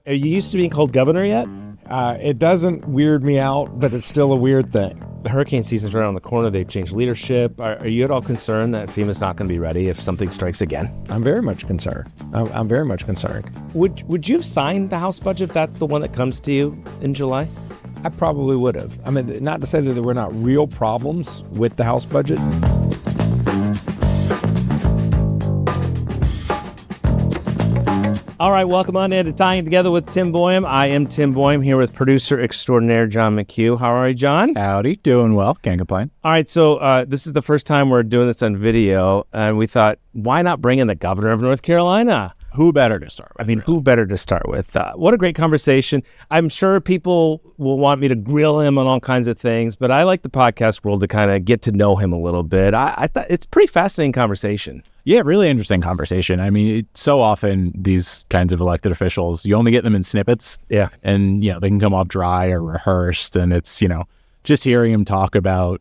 Are you used to being called governor yet? It doesn't weird me out, but it's still a weird thing. The hurricane season's right around the corner. They've changed leadership. Are you at all concerned that FEMA's not going to be ready if something strikes again? I'm very much concerned. I'm very much concerned. Would you have signed the House budget if that's the one that comes to you in July? I probably would have. I mean, not to say that there were not real problems with the House budget. All right, welcome on into Tying Together with Tim Boyum. I am Tim Boyum here with producer extraordinaire John McHugh. How are you, John? Howdy. Doing well. Can't complain. All right, so this is the first time we're doing this on video, and we thought, why not bring in the governor of North Carolina? Who better to start with? I mean, who better to start with? What a great conversation. I'm sure people will want me to grill him on all kinds of things, but I like the podcast world to kind of get to know him a little bit. I thought it's a pretty fascinating conversation. Yeah, really interesting conversation. I mean, so often these kinds of elected officials, you only get them in snippets. Yeah. And, they can come off dry or rehearsed. And it's, just hearing him talk about,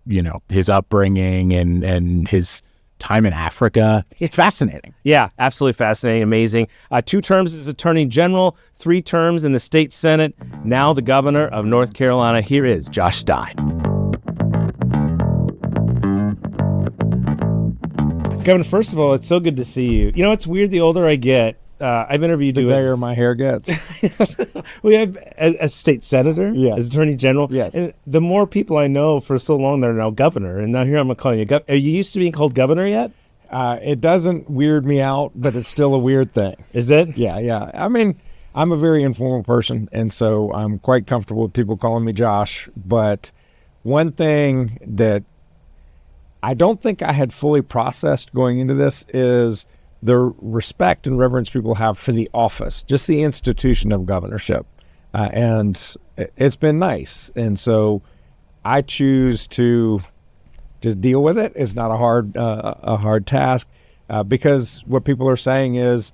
his upbringing and his time in Africa. It's fascinating. Yeah, absolutely fascinating, amazing. 2 terms as Attorney General, 3 terms in the state Senate. Now the governor of North Carolina. Here is Josh Stein. Governor, first of all, it's so good to see you. You know, it's weird the older I get. I've interviewed you. The grayer my hair gets. We have as state senator, yes. As attorney general. Yes. And the more people I know for so long, they're now governor. And now here I'm calling you governor. Are you used to being called governor yet? It doesn't weird me out, but it's still a weird thing. Is it? Yeah. I mean, I'm a very informal person, and so I'm quite comfortable with people calling me Josh. But one thing that I don't think I had fully processed going into this is the respect and reverence people have for the office, just the institution of governorship. And it's been nice. And so I choose to just deal with it. It's not a hard task because what people are saying is,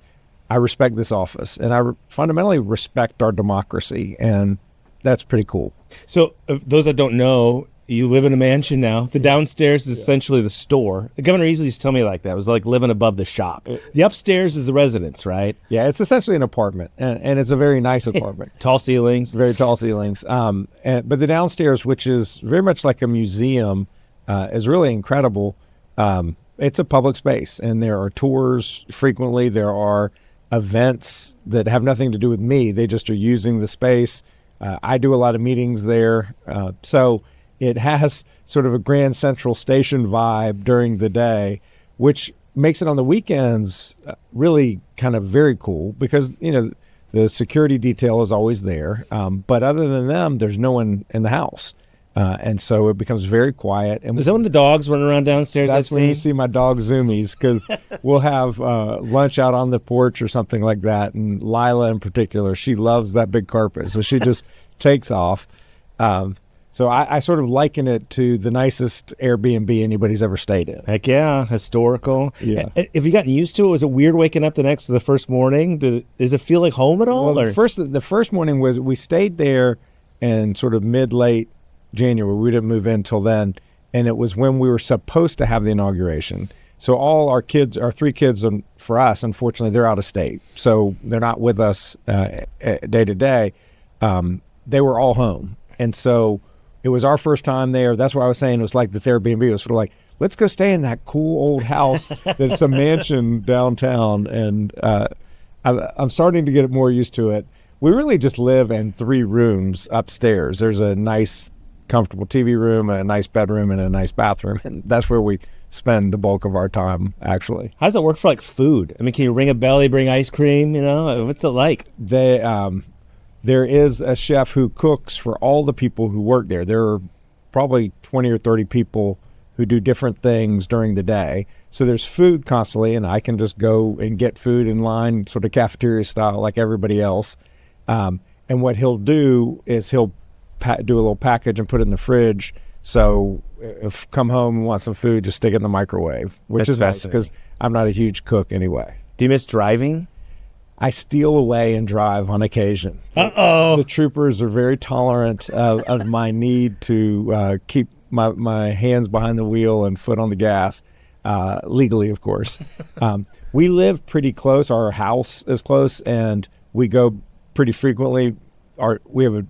I respect this office and I fundamentally respect our democracy. And that's pretty cool. So those that don't know, you live in a mansion now. The downstairs is essentially the store. The governor easily used to tell me like that. It was like living above the shop. The upstairs is the residence, right? Yeah, it's essentially an apartment, and it's a very nice apartment. Tall ceilings. Very tall ceilings. But the downstairs, which is very much like a museum, is really incredible. It's a public space, and there are tours frequently. There are events that have nothing to do with me. They just are using the space. I do a lot of meetings there. So it has sort of a Grand Central Station vibe during the day, which makes it on the weekends really kind of very cool because, the security detail is always there. But other than them, there's no one in the house. And so it becomes very quiet. And is that when the dogs run around downstairs? That's when you see my dog Zoomies, because we'll have lunch out on the porch or something like that. And Lila in particular, she loves that big carpet. So she just takes off. So I sort of liken it to the nicest Airbnb anybody's ever stayed in. Heck yeah, historical. Yeah. Have you gotten used to it? Was it weird waking up the first morning? Does it feel like home at all? Well, the first morning was we stayed there in sort of mid-late January. We didn't move in till then, and it was when we were supposed to have the inauguration. So all our 3 kids, for us, unfortunately, they're out of state, so they're not with us day to day. They were all home, and so it was our first time there. That's why I was saying it was like this Airbnb. It was sort of like, let's go stay in that cool old house that's a mansion downtown. And I'm starting to get more used to it. We really just live in 3 rooms upstairs. There's a nice, comfortable TV room, a nice bedroom, and a nice bathroom. And that's where we spend the bulk of our time, actually. How does it work for like food? I mean, can you ring a bell, they bring ice cream? What's it like? There is a chef who cooks for all the people who work there. There are probably 20 or 30 people who do different things during the day. So there's food constantly, and I can just go and get food in line, sort of cafeteria style like everybody else. And what he'll do is he'll do a little package and put it in the fridge. So if come home and want some food, just stick it in the microwave, which is nice because I'm not a huge cook anyway. Do you miss driving? I steal away and drive on occasion. Uh-oh. The troopers are very tolerant of my need to keep my hands behind the wheel and foot on the gas, legally, of course. We live pretty close. Our house is close, and we go pretty frequently. We have a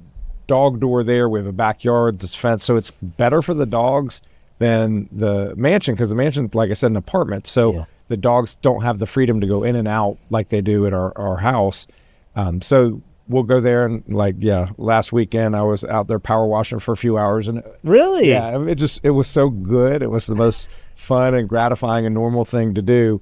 dog door there. We have a backyard that's fenced, so it's better for the dogs than the mansion, because the mansion, like I said, an apartment. So the dogs don't have the freedom to go in and out like they do at our house. So we'll go there, and last weekend I was out there power washing for a few hours. And Really? Yeah, it was so good. It was the most fun and gratifying and normal thing to do.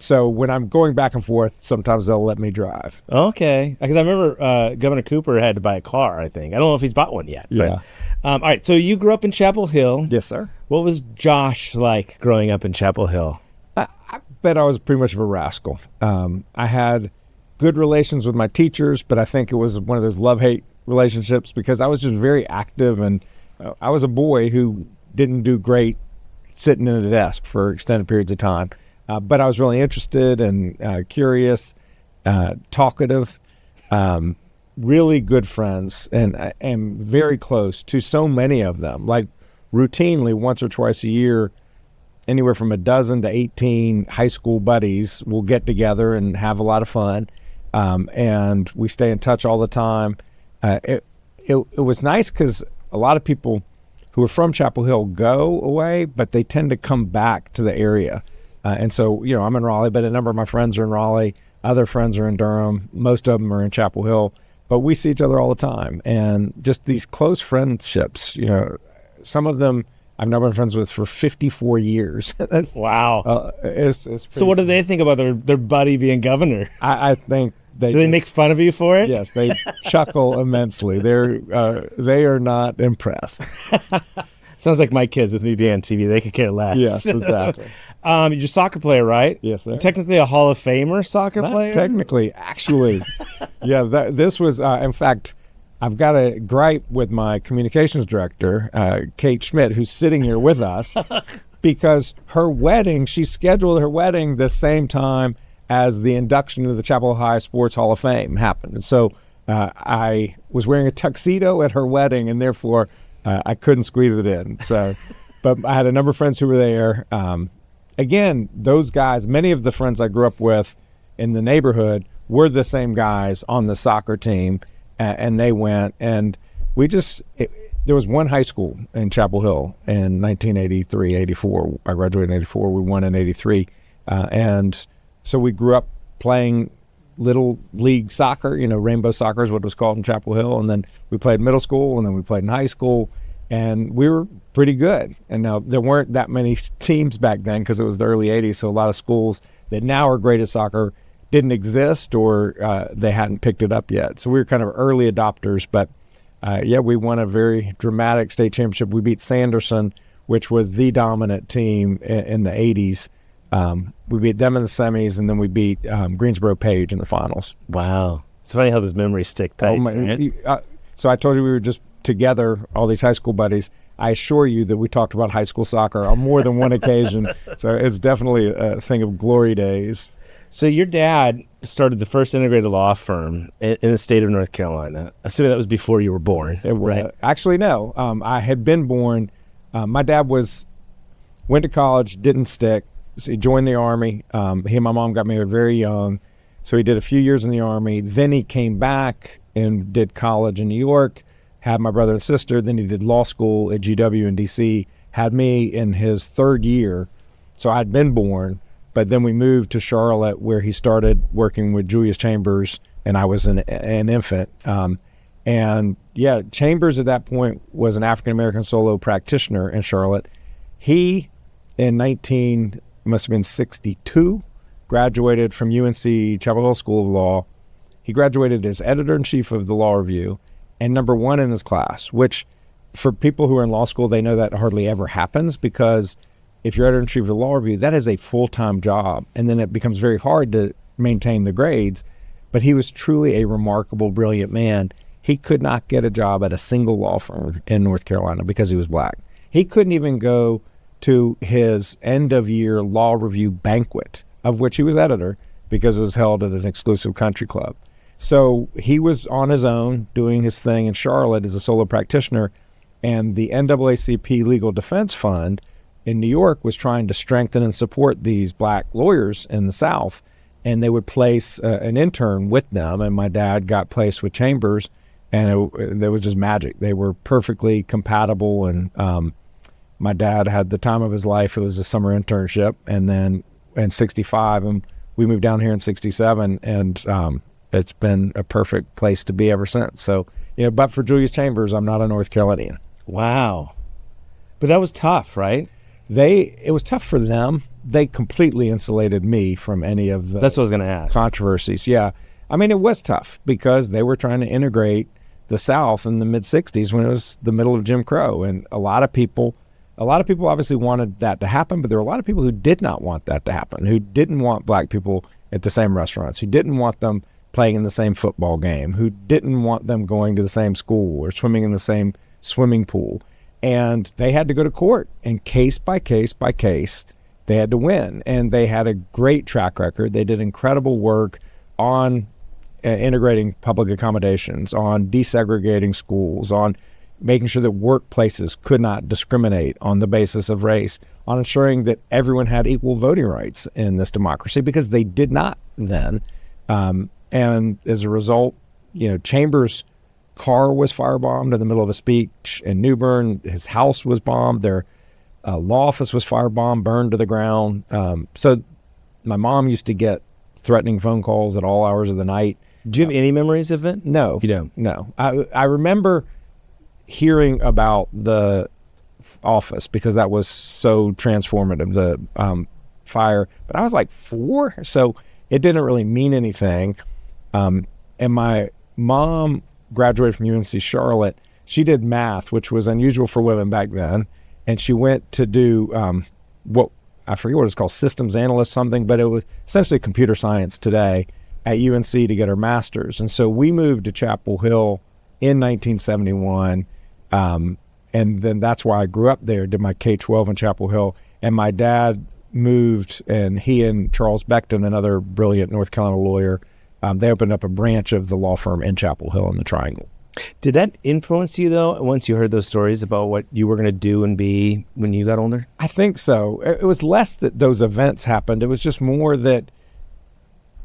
So when I'm going back and forth, sometimes they'll let me drive. Okay. Because I remember Governor Cooper had to buy a car, I think. I don't know if he's bought one yet. Yeah. But, all right. So you grew up in Chapel Hill. Yes, sir. What was Josh like growing up in Chapel Hill? I bet I was pretty much of a rascal. I had good relations with my teachers, but I think it was one of those love-hate relationships because I was just very active, and I was a boy who didn't do great sitting in a desk for extended periods of time. But I was really interested and curious, talkative, really good friends, and I am very close to so many of them. Like routinely, once or twice a year, anywhere from a dozen to 18 high school buddies will get together and have a lot of fun, and we stay in touch all the time. It was nice because a lot of people who are from Chapel Hill go away, but they tend to come back to the area. And so, I'm in Raleigh, but a number of my friends are in Raleigh. Other friends are in Durham. Most of them are in Chapel Hill. But we see each other all the time. And just these close friendships, some of them I've now been friends with for 54 years. Wow. It's so what do they think about their buddy being governor? I think do they make fun of you for it? Yes, they chuckle immensely. They are not impressed. Sounds like my kids with me being on TV. They could care less. Yes, exactly. You're a soccer player, right? Yes, sir. Technically a Hall of Famer soccer Not player? Technically, actually. Yeah, this was, in fact, I've got a gripe with my communications director, Kate Schmidt, who's sitting here with us, because she scheduled her wedding the same time as the induction to the Chapel High Sports Hall of Fame happened. And so I was wearing a tuxedo at her wedding, and therefore I couldn't squeeze it in. So, but I had a number of friends who were there. Again, those guys, many of the friends I grew up with in the neighborhood were the same guys on the soccer team, and they went. And there was one high school in Chapel Hill in 1983, 84. I graduated in 84. We won in 83. And so we grew up playing little league soccer, rainbow soccer is what it was called in Chapel Hill. And then we played middle school, and then we played in high school, and we were pretty good. And now there weren't that many teams back then because it was the early 80s. So a lot of schools that now are great at soccer didn't exist, or they hadn't picked it up yet. So we were kind of early adopters, but we won a very dramatic state championship. We beat Sanderson, which was the dominant team in the 80s. We beat them in the semis, and then we beat Greensboro Page in the finals. Wow. It's funny how those memories stick tight. So I told you we were just together, all these high school buddies. I assure you that we talked about high school soccer on more than one occasion. So it's definitely a thing of glory days. So your dad started the first integrated law firm in the state of North Carolina. Assuming that was before you were born, right? Actually, no. I had been born. My dad went to college, didn't stick. So he joined the Army. He and my mom got married very young. So he did a few years in the Army. Then he came back and did college in New York, had my brother and sister. Then he did law school at GW in D.C., had me in his third year. So I'd been born, but then we moved to Charlotte, where he started working with Julius Chambers, and I was an infant. Chambers at that point was an African-American solo practitioner in Charlotte. He, in 1962, graduated from UNC Chapel Hill School of Law. He graduated as editor-in-chief of the Law Review and number one in his class, which for people who are in law school, they know that hardly ever happens, because if you're editor-in-chief of the Law Review, that is a full-time job, and then it becomes very hard to maintain the grades. But he was truly a remarkable, brilliant man. He could not get a job at a single law firm in North Carolina because he was black. He couldn't even go to his end-of-year law review banquet, of which he was editor, because it was held at an exclusive country club. So he was on his own doing his thing in Charlotte as a solo practitioner, and the NAACP Legal Defense Fund in New York was trying to strengthen and support these black lawyers in the South. and they would place an intern with them, and my dad got placed with Chambers, and it was just magic. They were perfectly compatible, and my dad had the time of his life. It was a summer internship, and then in 65, and we moved down here in 67, and it's been a perfect place to be ever since. So, but for Julius Chambers, I'm not a North Carolinian. Wow. But that was tough, right? It was tough for them. They completely insulated me from any of the That's what I was going to ask. Controversies. Yeah. I mean, it was tough because they were trying to integrate the South in the mid-'60s when it was the middle of Jim Crow. And a lot of people obviously wanted that to happen, but there were a lot of people who did not want that to happen, who didn't want black people at the same restaurants, who didn't want them playing in the same football game, who didn't want them going to the same school or swimming in the same swimming pool. And they had to go to court, and case by case by case, they had to win. And they had a great track record. They did incredible work on integrating public accommodations, on desegregating schools, on making sure that workplaces could not discriminate on the basis of race, on ensuring that everyone had equal voting rights in this democracy, because they did not then. And as a result, Chambers' car was firebombed in the middle of a speech in New Bern. His house was bombed. Their law office was firebombed, burned to the ground. So my mom used to get threatening phone calls at all hours of the night. Do you have any memories of it? No. You don't? No. I remember hearing about the office because that was so transformative, the fire. But I was like 4, so it didn't really mean anything. And my mom graduated from UNC Charlotte. She did math, which was unusual for women back then. And she went to do I forget what it's called, systems analyst something, but it was essentially computer science today at UNC to get her master's. And so we moved to Chapel Hill in 1971. And then that's why I grew up there, did my K-12 in Chapel Hill. And my dad moved, and he and Charles Beckton, another brilliant North Carolina lawyer, they opened up a branch of the law firm in Chapel Hill in the Triangle. Did that influence you, though, once you heard those stories about what you were going to do and be when you got older? I think so. It was less that those events happened. It was just more that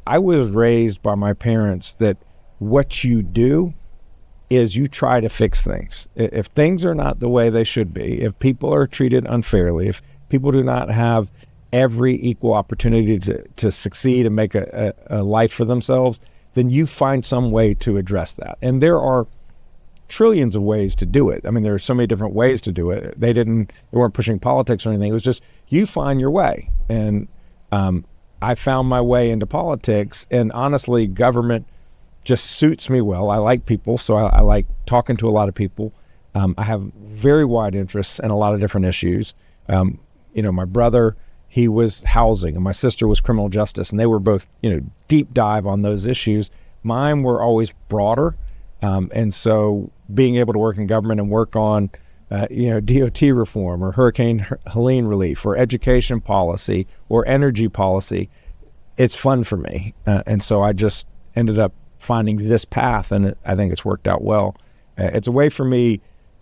I was raised by my parents that what you do is you try to fix things. If things are not the way they should be, if people are treated unfairly, if people do not have every equal opportunity to succeed and make a life for themselves, then you find some way to address that. And there are trillions of ways to do it. I mean, there are so many different ways to do it. They weren't pushing politics or anything. It was just, you find your way. And I found my way into politics, and honestly, government just suits me well. I like people, so I like talking to a lot of people. I have very wide interests in a lot of different issues. My brother, he was housing, and my sister was criminal justice, and they were both, deep dive on those issues. Mine were always broader, and so being able to work in government and work on, DOT reform or Hurricane Helene relief or education policy or energy policy, it's fun for me, and so I just ended up finding this path, and I think it's worked out well. It's a way for me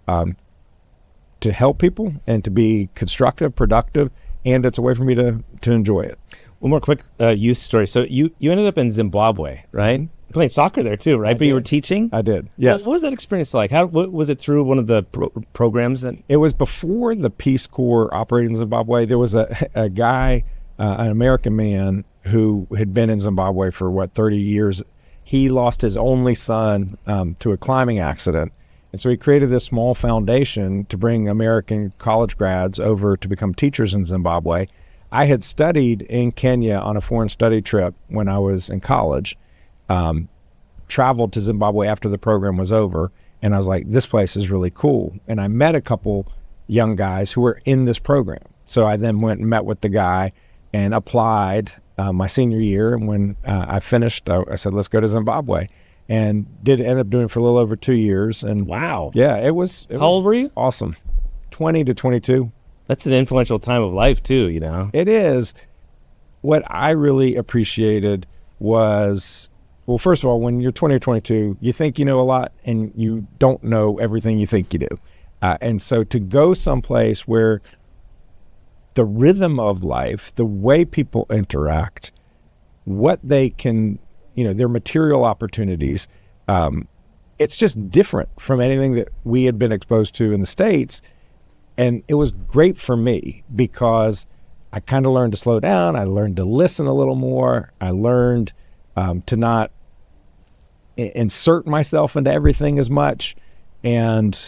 to help people and to be constructive, productive, and it's a way for me to enjoy it. One more quick youth story. So you ended up in Zimbabwe, right? You played soccer there too, right? But you were teaching? I did, yes. What was that experience like? Was it through one of the programs? It was before the Peace Corps operated in Zimbabwe. There was a guy, an American man, who had been in Zimbabwe for 30 years. He lost his only son to a climbing accident. And so he created this small foundation to bring American college grads over to become teachers in Zimbabwe. I had studied in Kenya on a foreign study trip when I was in college, traveled to Zimbabwe after the program was over, and I was like, this place is really cool. And I met a couple young guys who were in this program. So I then went and met with the guy and applied my senior year. And when I finished, I said, let's go to Zimbabwe. And did end up doing it for a little over 2 years. And wow. Yeah, it was How old were you? Awesome. 20 to 22. That's an influential time of life too, It is. What I really appreciated was, well, first of all, when you're 20 or 22, you think you know a lot and you don't know everything you think you do. And so to go someplace where the rhythm of life, the way people interact, what they can, their material opportunities. It's just different from anything that we had been exposed to in the States. And it was great for me because I kind of learned to slow down. I learned to listen a little more. I learned to not insert myself into everything as much. And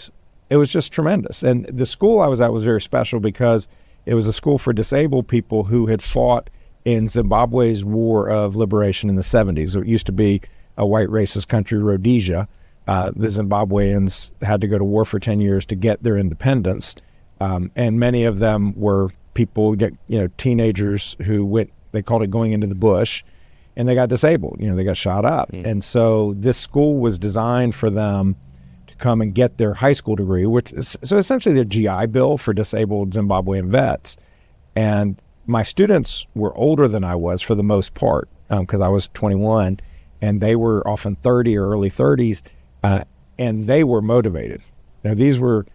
it was just tremendous. And the school I was at was very special because it was a school for disabled people who had fought in Zimbabwe's War of Liberation in the 70s. It used to be a white racist country, Rhodesia. The Zimbabweans had to go to war for 10 years to get their independence. And many of them were people, teenagers who went, they called it going into the bush, and they got disabled, they got shot up. And so this school was designed for them to come and get their high school degree, which is so essentially their GI Bill for disabled Zimbabwean vets. And my students were older than I was for the most part, because I was 21, and they were often 30 or early 30s, and they were motivated. Now, these were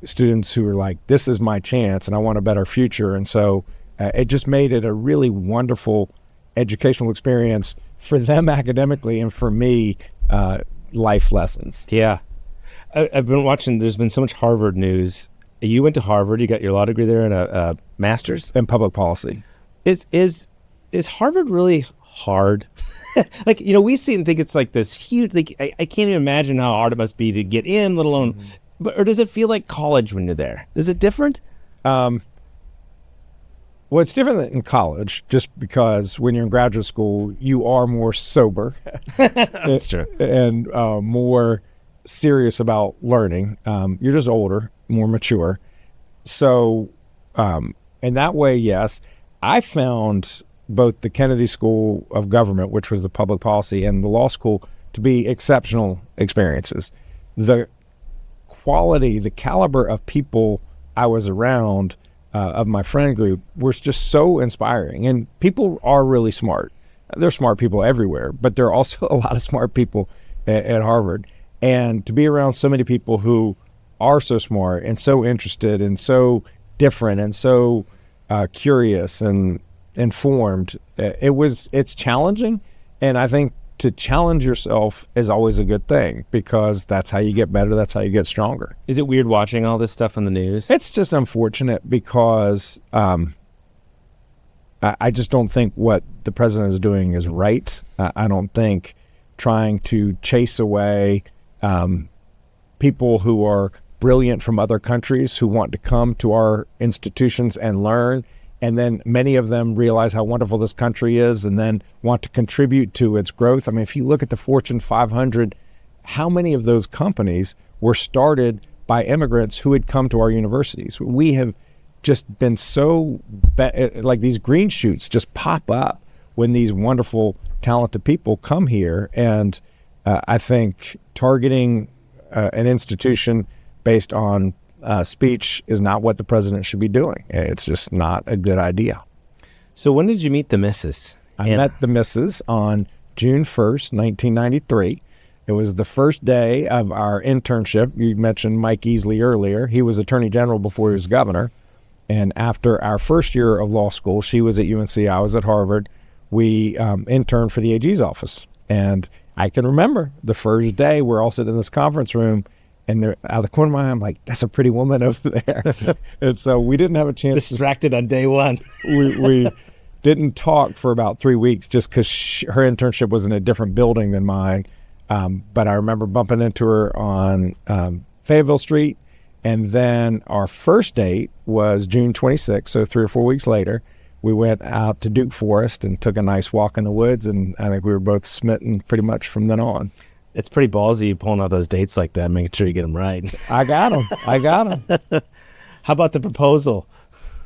students who were like, this is my chance, and I want a better future. And so it just made it a really wonderful educational experience for them academically, and for me, life lessons. Yeah. I've been watching, there's been so much Harvard news. You went to Harvard, you got your law degree there and a master's? In public policy. Is Harvard really hard? Like, we see and think it's like this huge, like, I can't even imagine how hard it must be to get in, let alone, or does it feel like college when you're there? Is it different? Well, it's different than in college, just because when you're in graduate school, you are more sober. That's true. And more serious about learning. You're just older, more mature. So in that way, yes. I found both the Kennedy School of Government, which was the public policy, and the law school to be exceptional experiences. The quality, the caliber of people I was around, of my friend group, was just so inspiring. And people are really smart. There's smart people everywhere, but there are also a lot of smart people at Harvard. And to be around so many people who are so smart and so interested and so different and so curious and informed, it's challenging. And I think to challenge yourself is always a good thing, because that's how you get better. That's how you get stronger. Is it weird watching all this stuff on the news? It's just unfortunate because I just don't think what the president is doing is right. I don't think trying to chase away people who are brilliant from other countries who want to come to our institutions and learn, and then many of them realize how wonderful this country is and then want to contribute to its growth. I mean, if you look at the Fortune 500, how many of those companies were started by immigrants who had come to our universities? We have just been so, like, these green shoots just pop up when these wonderful, talented people come here. And I think targeting an institution based on speech is not what the president should be doing. It's just not a good idea. So when did you meet the missus? I met the missus on June 1st, 1993. It was the first day of our internship. You mentioned Mike Easley earlier. He was attorney general before he was governor. And after our first year of law school, she was at UNC, I was at Harvard. We interned for the AG's office. And I can remember the first day we're all sitting in this conference room, and out of the corner of my eye, I'm like, that's a pretty woman over there. And so we didn't have a chance. Distracted on day one. we didn't talk for about 3 weeks just because her internship was in a different building than mine. But I remember bumping into her on Fayetteville Street. And then our first date was June 26th, so 3 or 4 weeks later. We went out to Duke Forest and took a nice walk in the woods, and I think we were both smitten pretty much from then on. It's pretty ballsy pulling out those dates like that, making sure you get them right. I got them. How about the proposal?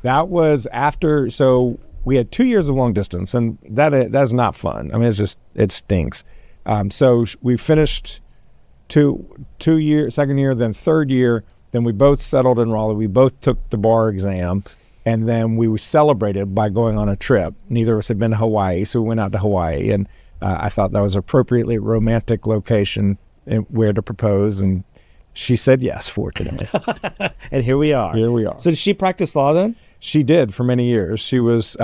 That was after, so we had 2 years of long distance, and that's not fun. I mean, it stinks. So we finished two years, second year, then third year. Then we both settled in Raleigh. We both took the bar exam, and then we celebrated by going on a trip. Neither of us had been to Hawaii, so we went out to Hawaii, and I thought that was an appropriately romantic location where to propose, and she said yes, fortunately. And here we are. Here we are. So did she practice law then? She did for many years. She was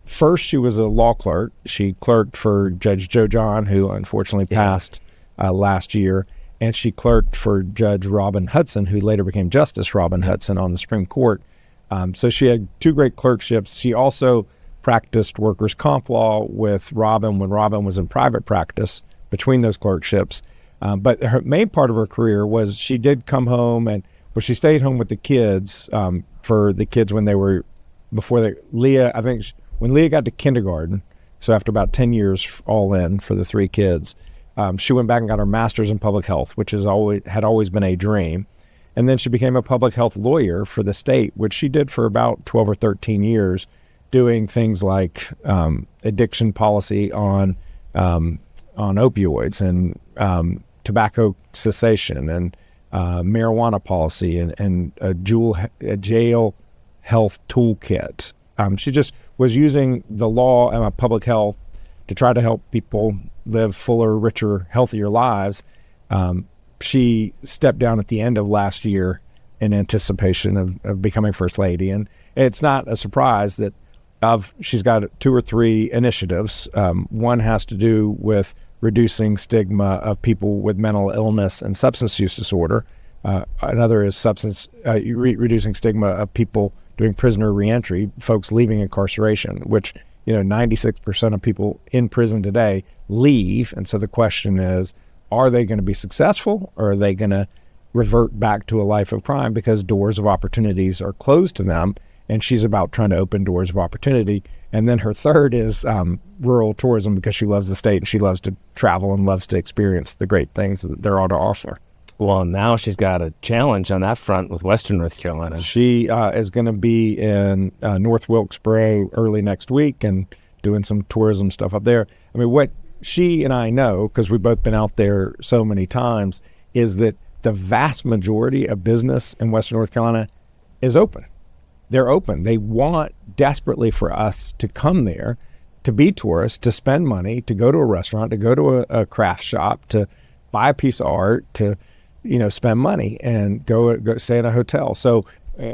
First, she was a law clerk. She clerked for Judge Joe John, who unfortunately passed last year, and she clerked for Judge Robin Hudson, who later became Justice Robin Hudson on the Supreme Court. So she had 2 great clerkships. She also practiced workers' comp law with Robin when Robin was in private practice between those clerkships. But her main part of her career was she did come home she stayed home with the kids for the kids when they were, Leah, I think when Leah got to kindergarten, so after about 10 years all in for the 3 kids, she went back and got her master's in public health, which had always been a dream. And then she became a public health lawyer for the state, which she did for about 12 or 13 years, doing things like addiction policy on opioids and tobacco cessation and marijuana policy and a jail health toolkit. She just was using the law and public health to try to help people live fuller, richer, healthier lives. She stepped down at the end of last year in anticipation of becoming First Lady. And it's not a surprise that she's got 2 or 3 initiatives. One has to do with reducing stigma of people with mental illness and substance use disorder. Another is reducing stigma of people doing prisoner reentry, folks leaving incarceration, which 96% of people in prison today leave. And so the question is, are they going to be successful, or are they going to revert back to a life of crime because doors of opportunities are closed to them? And she's about trying to open doors of opportunity. And then her third is rural tourism, because she loves the state and she loves to travel and loves to experience the great things that there are to offer. Well, now she's got a challenge on that front with Western North Carolina. She is going to be in North Wilkesboro early next week and doing some tourism stuff up there. I mean, what she and I know, because we've both been out there so many times, is that the vast majority of business in Western North Carolina is open. They're open. They want desperately for us to come there, to be tourists, to spend money, to go to a restaurant, to go to a craft shop, to buy a piece of art, to spend money and go stay in a hotel. So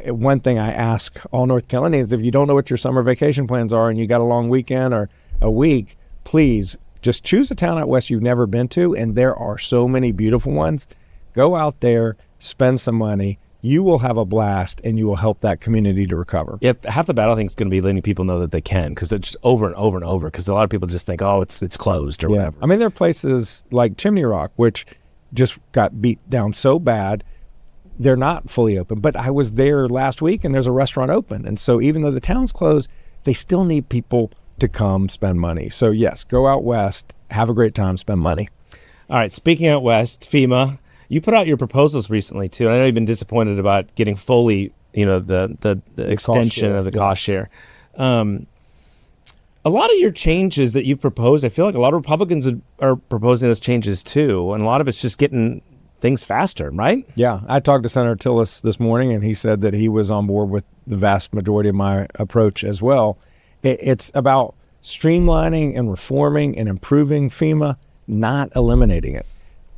one thing I ask all North Carolinians, if you don't know what your summer vacation plans are and you got a long weekend or a week, please just choose a town out west you've never been to, and there are so many beautiful ones. Go out there, spend some money. You will have a blast, and you will help that community to recover. Yeah, half the battle, I think, is going to be letting people know that they can, because it's just over and over and over, because a lot of people just think, oh, it's closed or whatever. I mean, there are places like Chimney Rock, which just got beat down so bad, they're not fully open. But I was there last week, and there's a restaurant open. And so even though the town's closed, they still need people to come spend money. So yes, go out west, have a great time, spend money. All right, speaking out west, FEMA, you put out your proposals recently too, and I know you've been disappointed about getting fully, the extension of the cost share. A lot of your changes that you've proposed, I feel like a lot of Republicans are proposing those changes too, and a lot of it's just getting things faster, right? Yeah, I talked to Senator Tillis this morning, and he said that he was on board with the vast majority of my approach as well. It's about streamlining and reforming and improving FEMA, not eliminating it.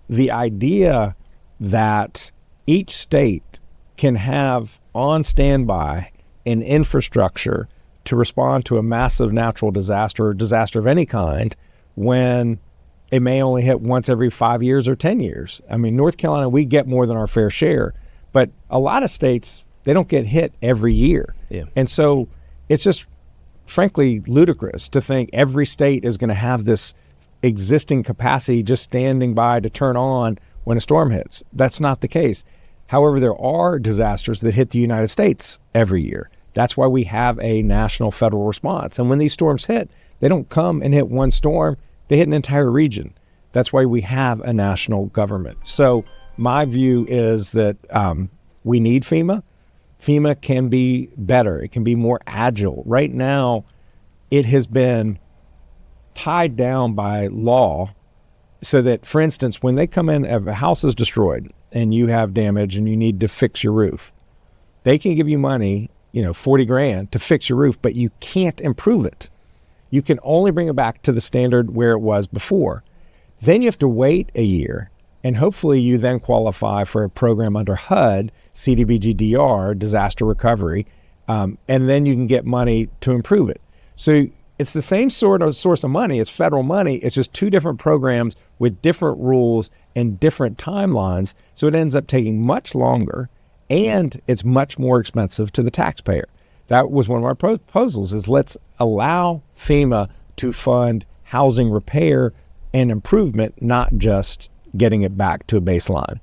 The idea that each state can have on standby an infrastructure to respond to a massive natural disaster or disaster of any kind when it may only hit once every 5 years or 10 years. I mean, North Carolina, we get more than our fair share, but a lot of states, they don't get hit every year. Yeah. And so it's just frankly ludicrous to think every state is going to have this existing capacity just standing by to turn on when a storm hits. That's not the case. However, there are disasters that hit the United States every year. That's why we have a national federal response. And when these storms hit, they don't come and hit one storm, they hit an entire region. That's why we have a national government. So my view is that we need FEMA. FEMA can be better. It can be more agile. Right now, it has been tied down by law so that, for instance, when they come in, if a house is destroyed and you have damage and you need to fix your roof, they can give you money, $40,000 to fix your roof, but you can't improve it. You can only bring it back to the standard where it was before. Then you have to wait a year, and hopefully you then qualify for a program under HUD, CDBG-DR, disaster recovery, and then you can get money to improve it. So it's the same sort of source of money. It's federal money. It's just two different programs with different rules and different timelines. So it ends up taking much longer, and it's much more expensive to the taxpayer. That was one of our proposals, is let's allow FEMA to fund housing repair and improvement, not just getting it back to a baseline.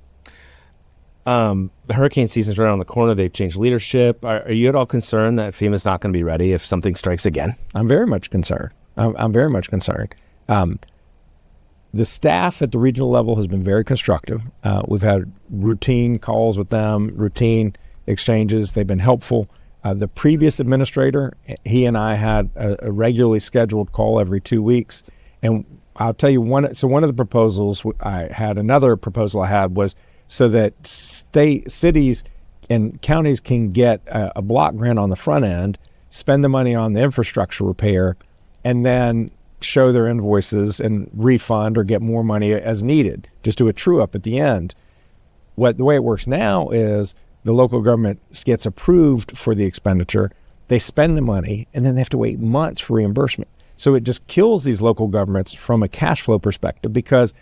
The hurricane season's right around the corner. They've changed leadership. Are you at all concerned that FEMA's not going to be ready if something strikes again? I'm very much concerned. I'm very much concerned. The staff at the regional level has been very constructive. We've had routine calls with them, routine exchanges. They've been helpful. The previous administrator, he and I had a regularly scheduled call every 2 weeks. And I'll tell you one of the proposals another proposal I had was so that cities and counties can get a block grant on the front end, spend the money on the infrastructure repair, and then show their invoices and refund or get more money as needed. Just do a true up at the end. The way it works now is the local government gets approved for the expenditure, they spend the money, and then they have to wait months for reimbursement. So it just kills these local governments from a cash flow perspective, because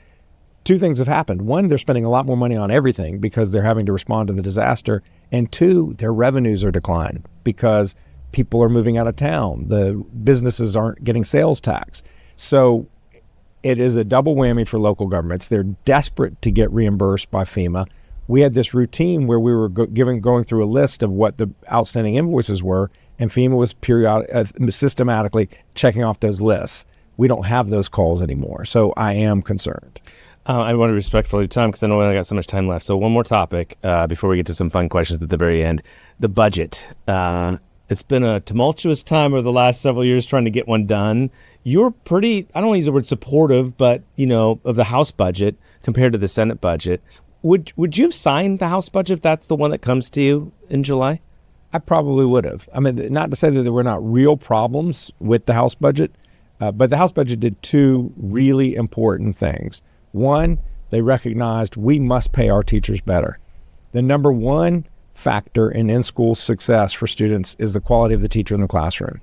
two things have happened. One, they're spending a lot more money on everything because they're having to respond to the disaster. And two, their revenues are declining because people are moving out of town. The businesses aren't getting sales tax. So it is a double whammy for local governments. They're desperate to get reimbursed by FEMA. We had this routine where we were going through a list of what the outstanding invoices were, and FEMA was systematically checking off those lists. We don't have those calls anymore. So I am concerned. I want to be respectful of your time because I know we only got so much time left. So one more topic before we get to some fun questions at the very end. The budget. It's been a tumultuous time over the last several years trying to get one done. You're pretty, I don't want to use the word supportive, but, of the House budget compared to the Senate budget. Would you have signed the House budget if that's the one that comes to you in July? I probably would have. I mean, not to say that there were not real problems with the House budget, but the House budget did two really important things. One, they recognized we must pay our teachers better. The number one factor in school success for students is the quality of the teacher in the classroom.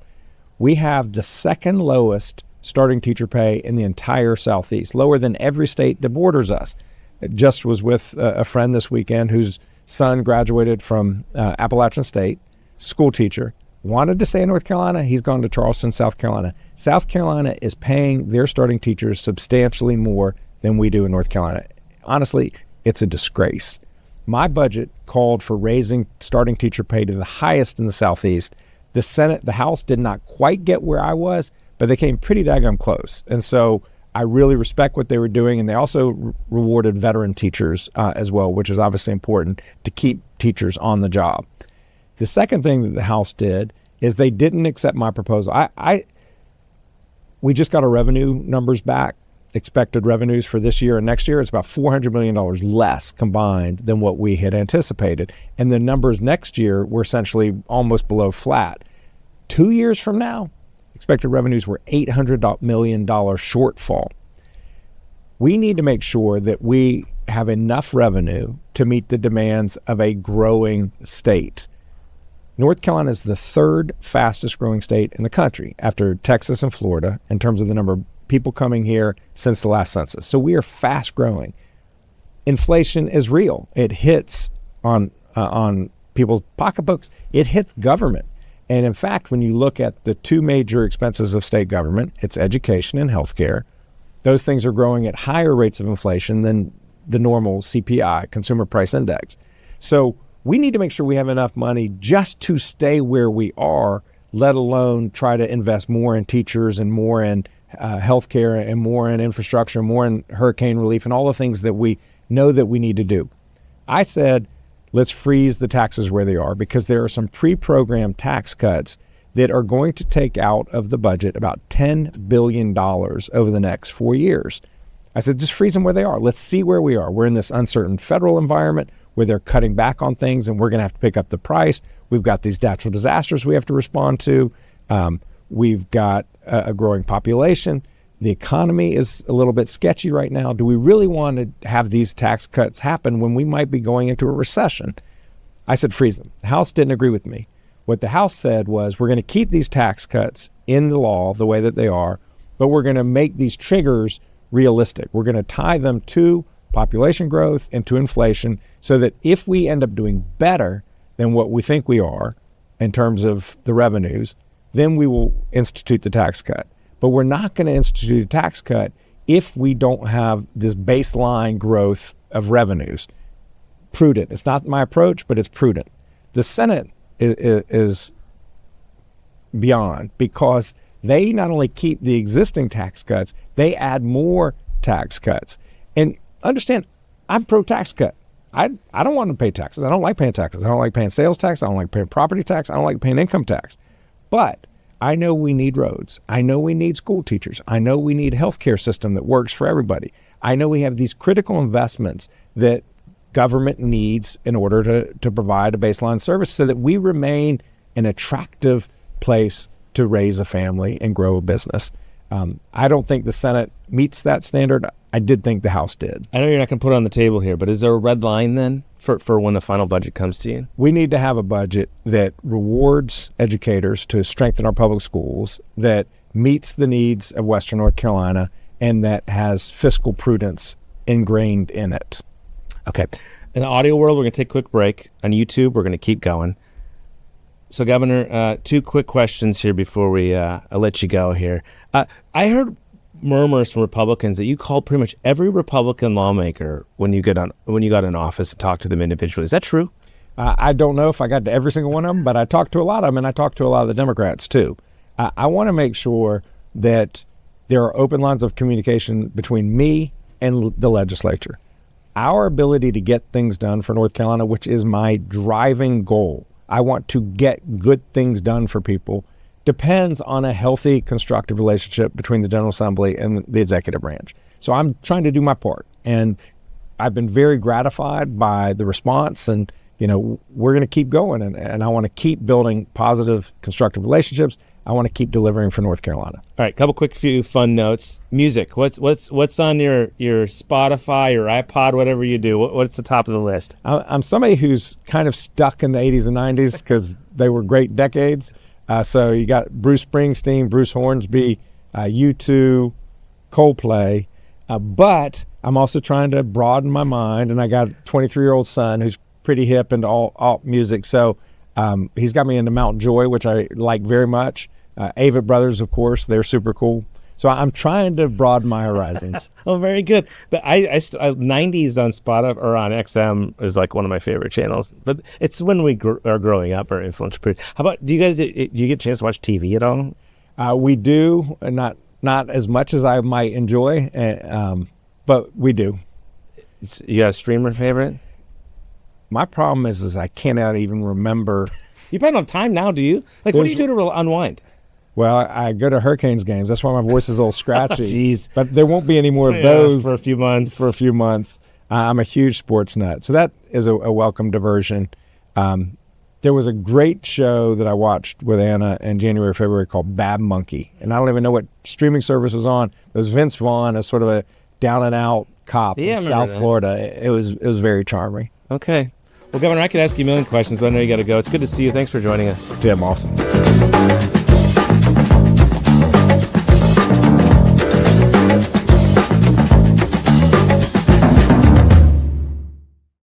We have the second lowest starting teacher pay in the entire Southeast, lower than every state that borders us. It just was with a friend this weekend whose son graduated from Appalachian State, school teacher, wanted to stay in North Carolina. He's gone to Charleston, South Carolina. South Carolina is paying their starting teachers substantially more than we do in North Carolina. Honestly, it's a disgrace. My budget called for raising starting teacher pay to the highest in the Southeast. The House did not quite get where I was, but they came pretty daggum close. And so I really respect what they were doing. And they also rewarded veteran teachers as well, which is obviously important to keep teachers on the job. The second thing that the House did is they didn't accept my proposal. We just got our revenue numbers back. Expected revenues for this year and next year, it's about $400 million less combined than what we had anticipated. And the numbers next year were essentially almost below flat. 2 years from now, expected revenues were $800 million shortfall. We need to make sure that we have enough revenue to meet the demands of a growing state. North Carolina is the third fastest growing state in the country after Texas and Florida in terms of the number of people coming here since the last census. So we are fast growing. Inflation is real. It hits on people's pocketbooks. It hits government. And in fact, when you look at the two major expenses of state government, it's education and healthcare. Those things are growing at higher rates of inflation than the normal CPI, Consumer Price Index. So we need to make sure we have enough money just to stay where we are, let alone try to invest more in teachers and more in healthcare and more in infrastructure, more in hurricane relief and all the things that we know that we need to do. I said, let's freeze the taxes where they are because there are some pre-programmed tax cuts that are going to take out of the budget about $10 billion over the next 4 years. I said, just freeze them where they are. Let's see where we are. We're in this uncertain federal environment where they're cutting back on things and we're going to have to pick up the price. We've got these natural disasters we have to respond to. We've got a growing population. The economy is a little bit sketchy right now. Do we really want to have these tax cuts happen when we might be going into a recession? I said freeze them. The House didn't agree with me. What the House said was we're going to keep these tax cuts in the law the way that they are, but we're going to make these triggers realistic. We're going to tie them to population growth and to inflation so that if we end up doing better than what we think we are in terms of the revenues, then we will institute the tax cut. But we're not going to institute a tax cut if we don't have this baseline growth of revenues. Prudent. It's not my approach, but it's prudent. The Senate is beyond, because they not only keep the existing tax cuts, they add more tax cuts. And understand, I'm pro-tax cut. I don't want to pay taxes. I don't like paying taxes. I don't like paying sales tax. I don't like paying property tax. I don't like paying income tax. But I know we need roads. I know we need school teachers. I know we need a healthcare system that works for everybody. I know we have these critical investments that government needs in order to provide a baseline service so that we remain an attractive place to raise a family and grow a business. I don't think the Senate meets that standard. I did think the House did. I know you're not going to put it on the table here, but is there a red line then for when the final budget comes to you? We need to have a budget that rewards educators to strengthen our public schools, that meets the needs of Western North Carolina, and that has fiscal prudence ingrained in it. Okay. In the audio world, we're going to take a quick break. On YouTube, we're going to keep going. So, Governor, 2 quick questions here before we let you go here. I heard murmurs from Republicans that you called pretty much every Republican lawmaker when you got in office and talked to them individually. Is that true? I don't know if I got to every single one of them, but I talked to a lot of them, and I talked to a lot of the Democrats too. I want to make sure that there are open lines of communication between me and the legislature. Our ability to get things done for North Carolina, which is my driving goal, I want to get good things done for people, depends on a healthy, constructive relationship between the General Assembly and the executive branch. So I'm trying to do my part, and I've been very gratified by the response, and we're going to keep going, and I want to keep building positive, constructive relationships. I want to keep delivering for North Carolina. All right, couple quick few fun notes. Music. What's on your Spotify, your iPod, whatever you do? What's the top of the list? I'm somebody who's kind of stuck in the 80s and 90s because they were great decades. So you got Bruce Springsteen, Bruce Hornsby, U2, Coldplay. But I'm also trying to broaden my mind, and I got a 23-year-old son who's pretty hip into all music. So he's got me into Mount Joy, which I like very much. Avett Brothers, of course, they're super cool. So I'm trying to broaden my horizons. Oh, very good. But I 90s on Spotify or on XM is like one of my favorite channels. But it's when we are growing up or influential period. How about, do you get a chance to watch TV at all? We do, not as much as I might enjoy, but we do. You got a streamer favorite? My problem is I cannot even remember. You probably don't have time now, do you? Like, what do you do to unwind? Well, I go to Hurricanes games. That's why my voice is a little scratchy. Jeez. But there won't be any more of those for a few months. I'm a huge sports nut. So that is a welcome diversion. There was a great show that I watched with Anna in January, February called Bad Monkey. And I don't even know what streaming service was on. It was Vince Vaughn, as sort of a down and out cop in South Florida. It was very charming. Okay. Well, Governor, I could ask you a million questions, but I know you got to go. It's good to see you. Thanks for joining us. Tim, awesome.